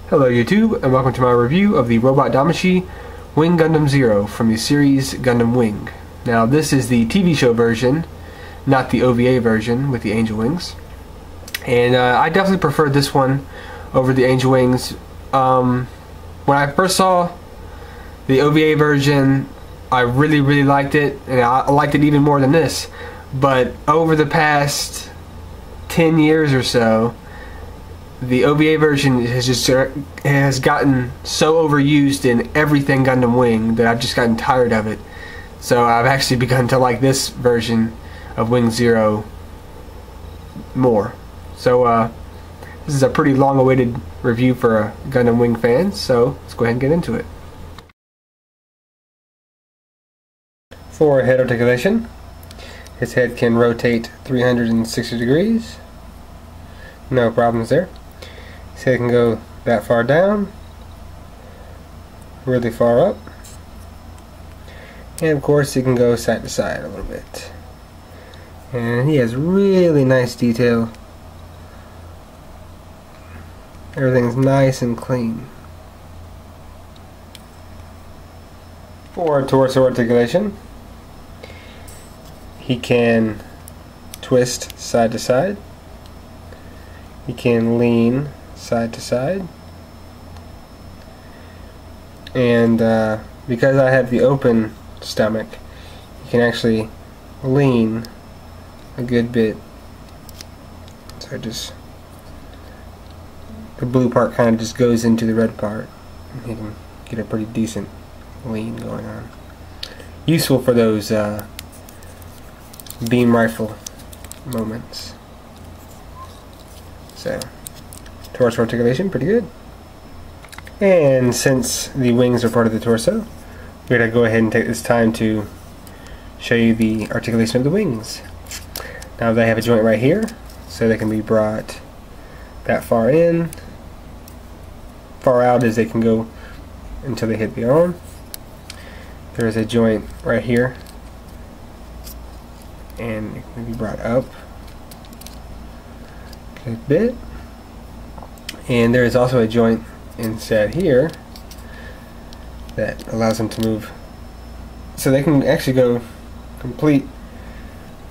Hello YouTube, and welcome to my review of the robot Damashii Wing Gundam Zero from the series Gundam Wing. Now this is the TV show version, not the OVA version with the angel wings. And I definitely preferred this one over the angel wings. When I first saw the OVA version, I really liked it, and I liked it even more than this. But over the past 10 years or so, the OVA version has gotten so overused in everything Gundam Wing that I've just gotten tired of it. So I've actually begun to like this version of Wing Zero more. So this is a pretty long-awaited review for Gundam Wing fans, so let's go ahead and get into it. For head articulation, his head can rotate 360 degrees. No problems there. His head can go that far down, really far up, and of course he can go side to side a little bit. And he has really nice detail. Everything's nice and clean. For torso articulation, he can twist side to side. He can lean side to side. And because I have the open stomach, you can actually lean a good bit. So the blue part kind of just goes into the red part. You can get a pretty decent lean going on. Useful for those beam rifle moments. So, torso articulation, pretty good. And since the wings are part of the torso, we're going to go ahead and take this time to show you the articulation of the wings. Now they have a joint right here, so they can be brought that far in, far out as they can go until they hit the arm. There's a joint right here, and it can be brought up a bit. And there is also a joint inside here that allows them to move, so they can actually go complete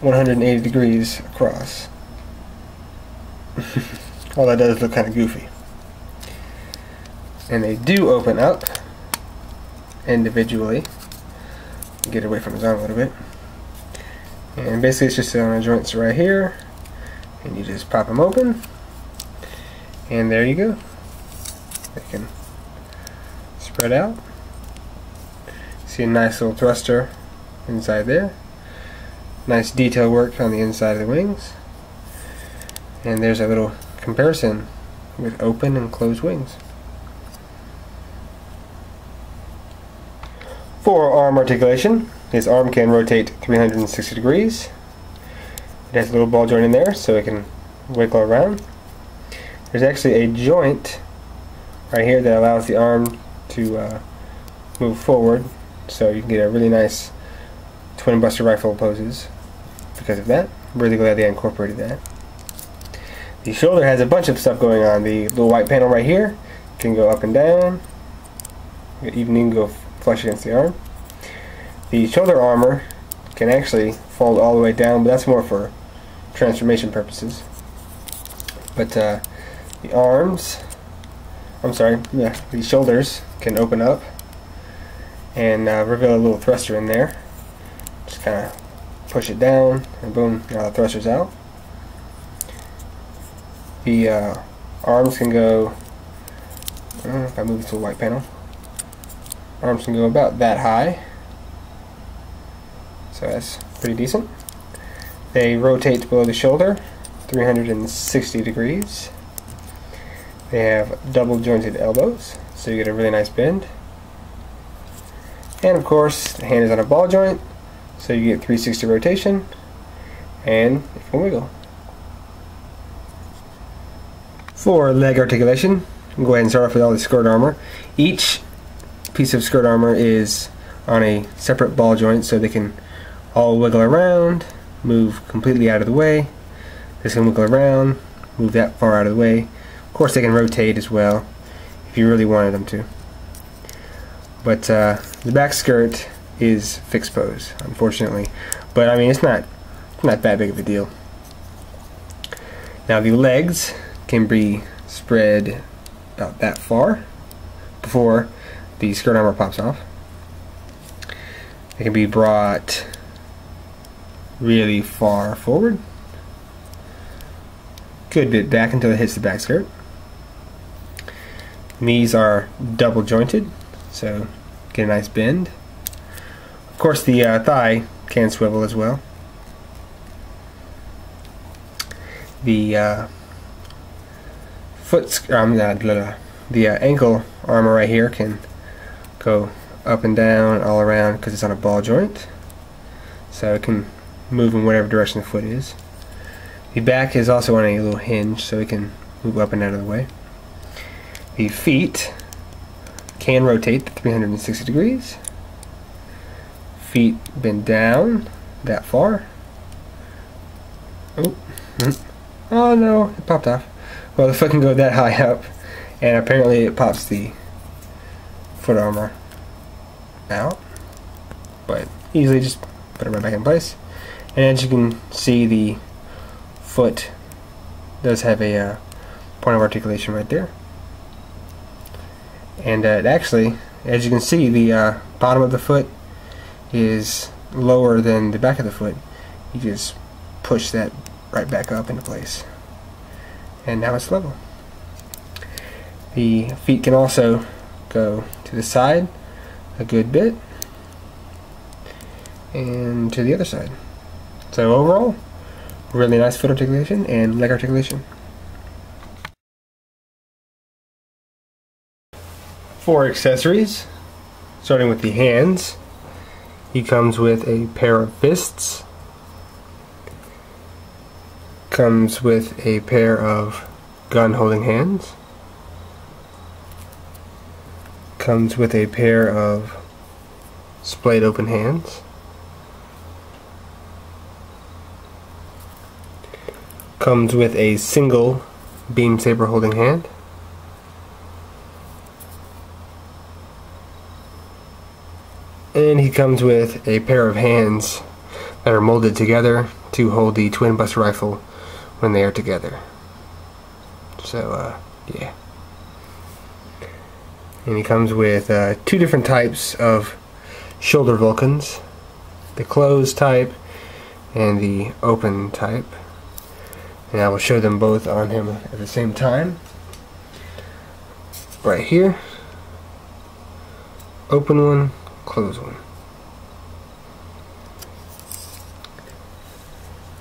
180 degrees across. All that does look kind of goofy. And they do open up individually. Get away from his arm a little bit. And basically it's just on the joints right here, and you just pop them open, and there you go. They can spread out. See a nice little thruster inside there. Nice detail work on the inside of the wings. And there's a little comparison with open and closed wings. For arm articulation, his arm can rotate 360 degrees. It has a little ball joint in there so it can wiggle around. There's actually a joint right here that allows the arm to move forward, so you can get a really nice twin buster rifle poses because of that. Really glad they incorporated that. The shoulder has a bunch of stuff going on. The little white panel right here can go up and down. Even go flush against the arm. The shoulder armor can actually fold all the way down, but that's more for transformation purposes. But the arms, the shoulders can open up and reveal a little thruster in there. Just kind of push it down, and boom, now the thruster's out. The arms can go, I don't know if I move it to a white panel, arms can go about that high, so that's pretty decent. They rotate below the shoulder 360 degrees. They have double jointed elbows, so you get a really nice bend. And of course, the hand is on a ball joint, so you get 360 rotation, and it can wiggle. For leg articulation, I'll go ahead and start off with all the skirt armor. Each piece of skirt armor is on a separate ball joint, so they can all wiggle around, move completely out of the way. This can wiggle around, move that far out of the way. Of course they can rotate as well. If you really wanted them to. But the back skirt is fixed pose, unfortunately. But I mean, it's not that big of a deal. Now the legs can be spread about that far before the skirt armor pops off. It can be brought really far forward, good bit back until it hits the back skirt. Knees are double jointed, so get a nice bend. Of course, the thigh can swivel as well. The the ankle armor right here can go up and down all around because it's on a ball joint, so it can move in whatever direction the foot is. The back is also on a little hinge, so it can move up and out of the way. The feet can rotate 360 degrees. Feet bend down that far. Oh no, it popped off. Well, the foot can go that high up, and apparently it pops the foot armor out, but easily just put it right back in place. And as you can see, the foot does have a point of articulation right there. And it actually, as you can see, the bottom of the foot is lower than the back of the foot. You just push that right back up into place, and now it's level. The feet can also go to the side a good bit and to the other side. So overall, really nice foot articulation and leg articulation. For accessories, starting with the hands, he comes with a pair of fists, comes with a pair of gun holding hands, comes with a pair of splayed open hands, comes with a single beam saber holding hand, and he comes with a pair of hands that are molded together to hold the twin buster rifle when they are together. So yeah. And he comes with two different types of shoulder Vulcans, the closed type and the open type. And I will show them both on him at the same time. Right here, open one, close one.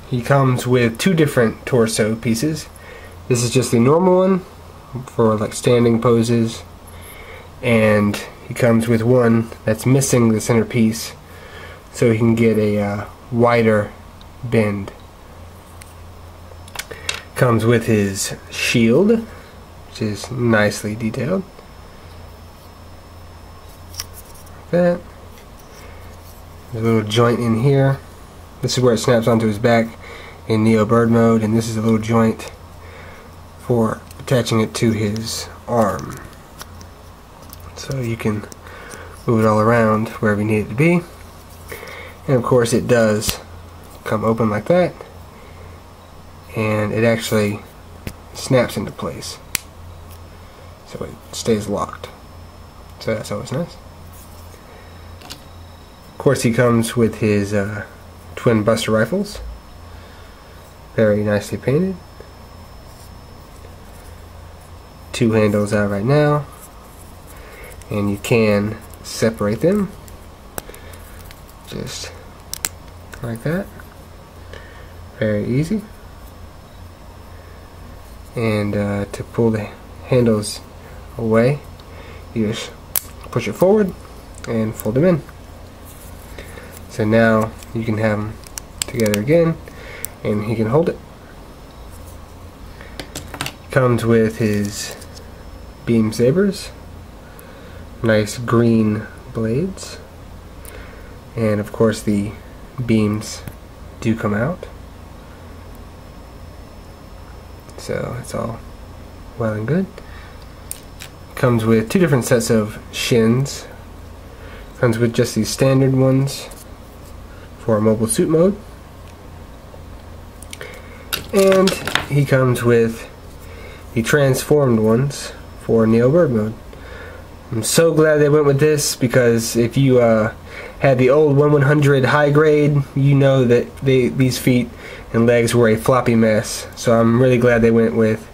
He comes with two different torso pieces. This is just the normal one for like standing poses, and he comes with one that's missing the center piece, so he can get a wider bend. Comes with his shield, which is nicely detailed. Like that. There's a little joint in here. This is where it snaps onto his back in Neo Bird mode, and this is a little joint for attaching it to his arm. So you can move it all around wherever you need it to be. And of course it does come open like that, and it actually snaps into place, so it stays locked. So that's always nice. Of course he comes with his twin buster rifles, very nicely painted. Two handles out right now, and you can separate them just like that, very easy. And to pull the handles away, you just push it forward and fold them in. So now you can have them together again, and he can hold it. Comes with his beam sabers, nice green blades, and of course the beams do come out, so it's all well and good. Comes with two different sets of shins. Comes with just these standard ones for mobile suit mode. And he comes with the transformed ones for Neo Bird mode. I'm so glad they went with this, because if you had the old 1/100 high grade, you know that these feet and legs were a floppy mess. So I'm really glad they went with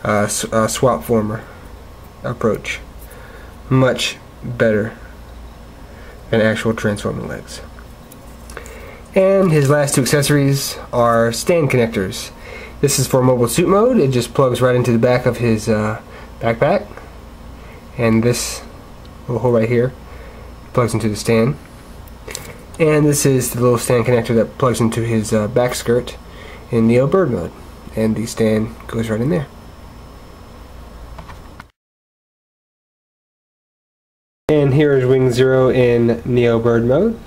a swap former approach. Much better than actual transforming legs. And his last two accessories are stand connectors. This is for mobile suit mode. It just plugs right into the back of his backpack. And this little hole right here plugs into the stand. And this is the little stand connector that plugs into his back skirt in Neo Bird mode. And the stand goes right in there. And here is Wing Zero in Neo Bird mode.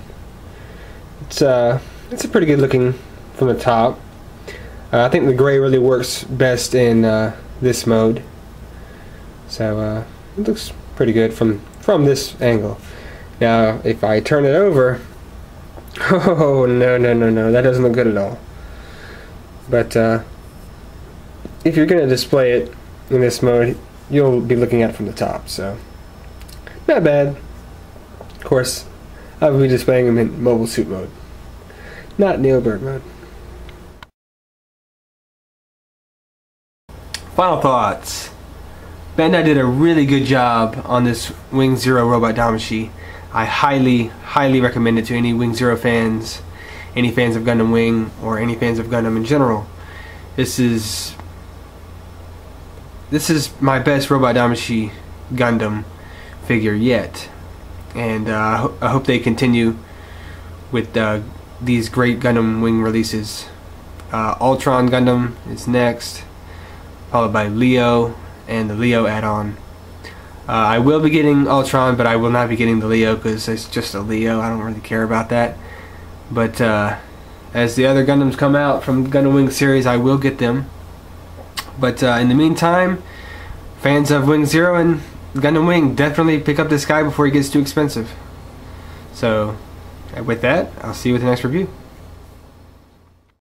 It's a pretty good looking from the top. I think the gray really works best in this mode. So it looks pretty good from this angle. Now if I turn it over, oh no, that doesn't look good at all. But if you're going to display it in this mode, you'll be looking at it from the top, so not bad. Of course, I will be displaying them in mobile suit mode, not Neo Bird mode. Final thoughts. Bandai did a really good job on this Wing Zero robot Damashii. I highly recommend it to any Wing Zero fans, any fans of Gundam Wing, or any fans of Gundam in general. This is my best robot Damashii Gundam figure yet, and I hope they continue with these great Gundam Wing releases. Ultron Gundam is next, followed by Leo and the Leo add-on. I will be getting Ultron, but I will not be getting the Leo because it's just a Leo. I don't really care about that. But as the other Gundams come out from the Gundam Wing series, I will get them. But in the meantime, fans of Wing Zero and Gundam Wing, definitely pick up this guy before he gets too expensive. So with that, I'll see you with the next review.